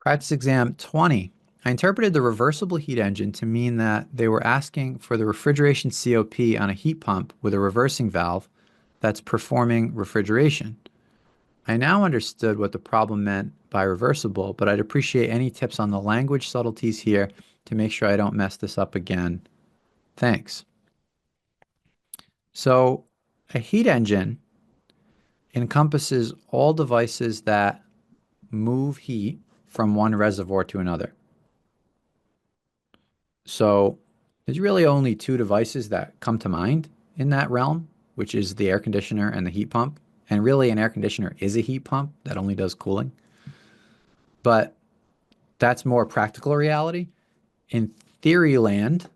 Practice exam 20. I interpreted the reversible heat engine to mean that they were asking for the refrigeration COP on a heat pump with a reversing valve that's performing refrigeration. I now understood what the problem meant by reversible, but I'd appreciate any tips on the language subtleties here to make sure I don't mess this up again. Thanks. So, a heat engine encompasses all devices that move heat from one reservoir to another. So there's really only two devices that come to mind in that realm, which is the air conditioner and the heat pump. And really, an air conditioner is a heat pump that only does cooling. But that's more practical reality. In theory land,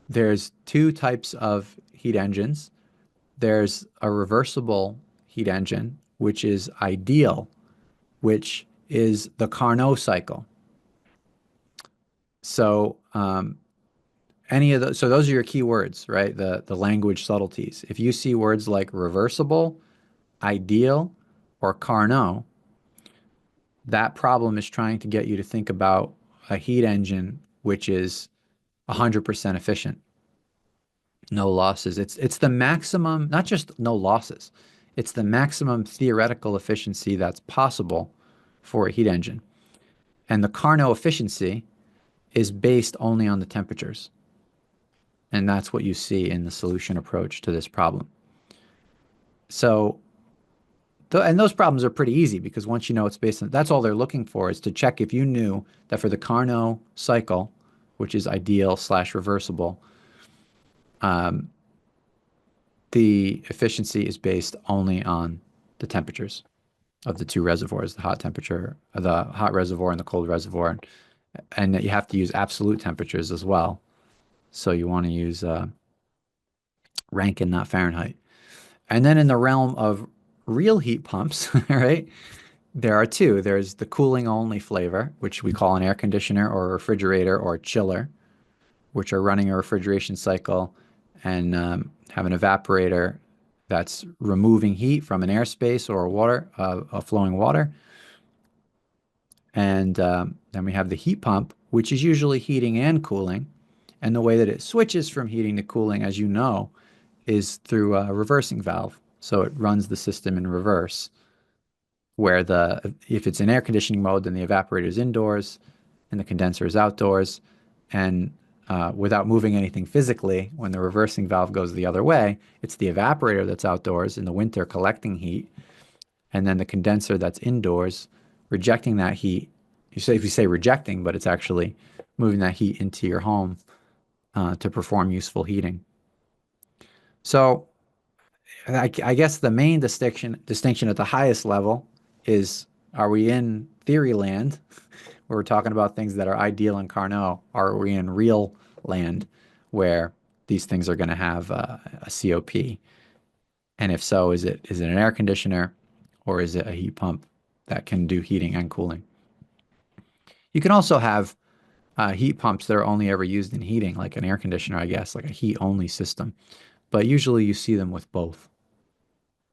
there's two types of heat engines. There's a reversible heat engine, which is ideal, which is the Carnot cycle. So any of those, so those are your key words, right? The language subtleties. If you see words like reversible, ideal, or Carnot, that problem is trying to get you to think about a heat engine which is 100% efficient. No losses. It's the maximum, not just no losses. It's the maximum theoretical efficiency that's possible for a heat engine. And the Carnot efficiency is based only on the temperatures. And that's what you see in the solution approach to this problem. So, and those problems are pretty easy because once you know it's based on, that's all they're looking for is to check if you knew that for the Carnot cycle, which is ideal / reversible, the efficiency is based only on the temperatures of the two reservoirs, the hot reservoir and the cold reservoir, and that you have to use absolute temperatures as well. So you want to use Rankine, not Fahrenheit. And then in the realm of real heat pumps, right, there are two. There's the cooling only flavor, which we call an air conditioner or a refrigerator or a chiller, which are running a refrigeration cycle and have an evaporator that's removing heat from an airspace or a flowing water. And then we have the heat pump, which is usually heating and cooling. And the way that it switches from heating to cooling, as you know, is through a reversing valve. So it runs the system in reverse, where if it's in air conditioning mode, then the evaporator is indoors and the condenser is outdoors. And without moving anything physically, when the reversing valve goes the other way, it's the evaporator that's outdoors in the winter collecting heat, and then the condenser that's indoors rejecting that heat. If you say rejecting, but it's actually moving that heat into your home to perform useful heating. So I guess the main distinction at the highest level is, are we in theory land where we're talking about things that are ideal in Carnot? Or are we in real land where these things are going to have a COP? And if so, is it an air conditioner or is it a heat pump that can do heating and cooling? You can also have heat pumps that are only ever used in heating, like an air conditioner, I guess, like a heat-only system. But usually you see them with both.